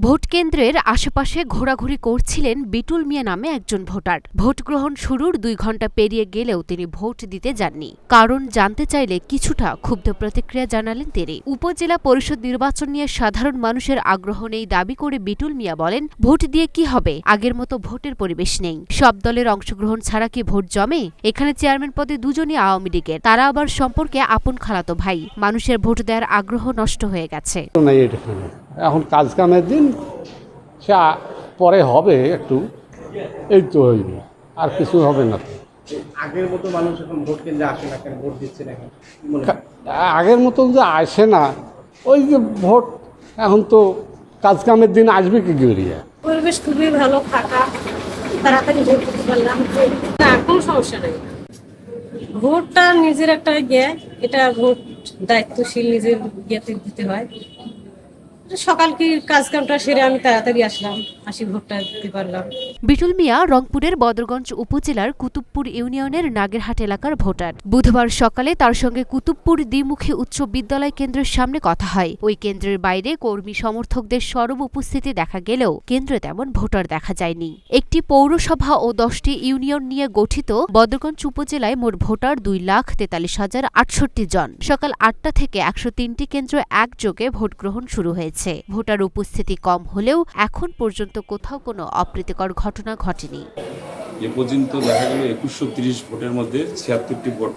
Vote কেন্দ্রের আশেপাশে ঘোরাঘুরি করছিলেন বিটুল মিয়া নামে একজন ভোটার। ভোট গ্রহণ শুরুর 2 ঘণ্টা পেরিয়ে গেলেও তিনি ভোট দিতে যাননি। কারণ জানতে চাইলে কিছুটা ক্ষুব্ধ প্রতিক্রিয়া জানালেন তিনি। উপজেলা পরিষদ নির্বাচন নিয়ে সাধারণ মানুষের আগ্রহ নেই দাবি করে বিটুল মিয়া বলেন, ভোট দিয়ে কি হবে, আগের মতো ভোটের পরিবেশ নেই। সব দলের অংশগ্রহণ ছাড়া কি ভোট জমে? এখানে চেয়ারম্যান পদে দুজনই আওয়ামী লীগের, তারা আবার সম্পর্কে আপন খালাতো ভাই। মানুষের ভোট দেওয়ার আগ্রহ নষ্ট হয়ে গেছে। এখন কাজ কামের দিন, সে পরে হবে একটু, এই তো হইবে, আর কিছু হবে না। আগের মতো মানুষ এখন ভোট কেন্দ্রে আসে না কেন, ভোট দিচ্ছে না কেন? আগের মতো যে আসে না, ওই যে ভোট, এখন তো কাজ কামের দিন আসবে কি করিয়া। পরিবেশ খুবই ভালো, ফাঁকা, তাড়াতাড়ি ভোট দিতে পারলাম। না, কোনো সমস্যা নেই। ভোটটা নিজের একটা এটা ভোট দায়িত্বশীল, নিজের ইয়েতে দিতে হয়। সকালকে কাজ কামটা সেরে আমি তাড়াতাড়ি আসি ভোটটা দিতে পারলাম। বিটুল মিয়া রংপুরের বদরগঞ্জ উপজেলার কুতুবপুর ইউনিয়নের নাগেরহাট এলাকার ভোটার। বুধবার সকালে তার সঙ্গে কুতুবপুর দ্বিমুখী উচ্চ বিদ্যালয় কেন্দ্রের সামনে কথা হয়। ওই কেন্দ্রের বাইরে কর্মী সমর্থকদের সরব উপস্থিতি দেখা গেলেও কেন্দ্রে তেমন ভোটার দেখা যায়নি। একটি পৌরসভা ও 10টি ইউনিয়ন নিয়ে গঠিত বদরগঞ্জ উপজেলায় মোট ভোটার 2,43,068 জন। সকাল 8টা থেকে 103টি কেন্দ্র একযোগে ভোট গ্রহণ শুরু হয়েছে। ভোটার উপস্থিতি কম হলেও এখন পর্যন্ত কোথাও কোনো অপ্রীতিকর ঘটনা ঘটেনি। এ পর্যন্ত দেখা গেল 2130 ভোটের মধ্যে 76টি ভোট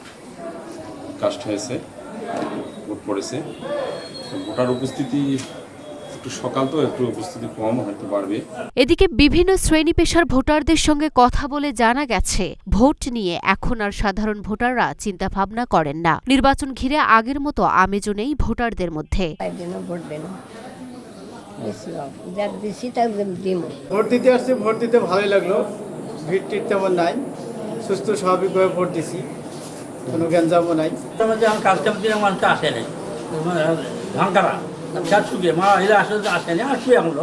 কাস্ট হয়েছে, ভোট পড়েছে। ভোটার উপস্থিতি একটু সকাল তো একটু উপস্থিতি কম হয়তো বাড়বে। এদিকে বিভিন্ন শ্রেণী পেশার ভোটারদের সঙ্গে কথা বলে জানা গেছে, ভোট নিয়ে এখন আর সাধারণ ভোটাররা চিন্তা ভাবনা করেন না। নির্বাচন ঘিরে আগের মতো আমেজও নেই ভোটারদের মধ্যে। ভোট দিতে আসছি, ভোট দিতে ভালোই লাগলো। ভিড় টির তেমন নাই, সুস্থ স্বাভাবিকভাবে ভোট দিছি, কোনো গ্যাঞ্জামও নাই। কাজ কাম দিয়ে মানুষ আসে নাই, ভাঙারা শুকিয়ে মা এলে আসলে আসে না, আসবে এখন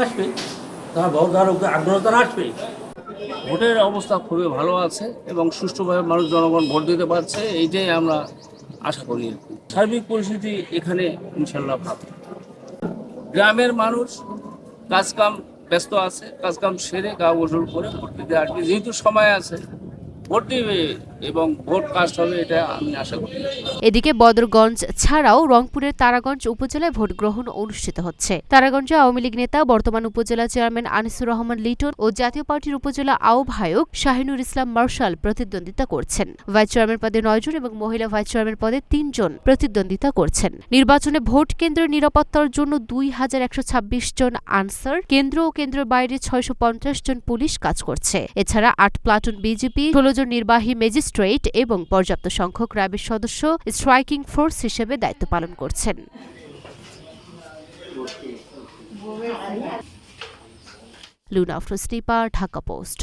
আসবে, তারা ভোট দেওয়ার আগ্রহ তারা আসবে। ভোটের অবস্থা খুবই ভালো আছে এবং সুষ্ঠুভাবে মানুষ জনগণ ভোট দিতে পারছে, এইটাই আমরা আশা করি। সার্বিক পরিস্থিতি এখানে ইনশাল্লাহ ভালো। গ্রামের মানুষ কাজকাম ব্যস্ত আছে, কাজকাম সেরে গা গোসল করে ভোট দিতে আসবে, যেহেতু সময় আছে ভোট দিবে এবং ভোট কাস্ট হবে, এটা আমি আশা করি। এদিকে বদরগঞ্জ ছাড়াও রংপুরের তারাগঞ্জ উপজেলায় ভোট গ্রহণ অনুষ্ঠিত হচ্ছে। তারাগঞ্জে আওয়ামী লীগ নেতা, বর্তমান উপজেলা চেয়ারম্যান আনিসুর রহমান লিটন ও জাতীয় পার্টির উপজেলা আহ্বায়ক শাহিনুর ইসলাম মার্শাল প্রতিদ্বন্দ্বিতা করছেন। ভাইস চেয়ারম্যান পদে 9 জন এবং মহিলা ভাইস চেয়ারম্যান পদে 3 জন প্রতিদ্বন্দ্বিতা করছেন। নির্বাচনে ভোট কেন্দ্রের নিরাপত্তার জন্য 2126 জন আনসার, কেন্দ্র ও কেন্দ্রের বাইরে 650 জন পুলিশ কাজ করছে। এছাড়া 8 প্লাটুন বিজিপি, 16 জন নির্বাহী ম্যাজিস্ট্রেট এবং পর্যাপ্ত সংখ্যক র্যাবের সদস্য স্ট্রাইকিং ফোর্স হিসেবে দায়িত্ব পালন করছেন। লুনা আফরোজ টিপা, ঢাকা পোস্ট।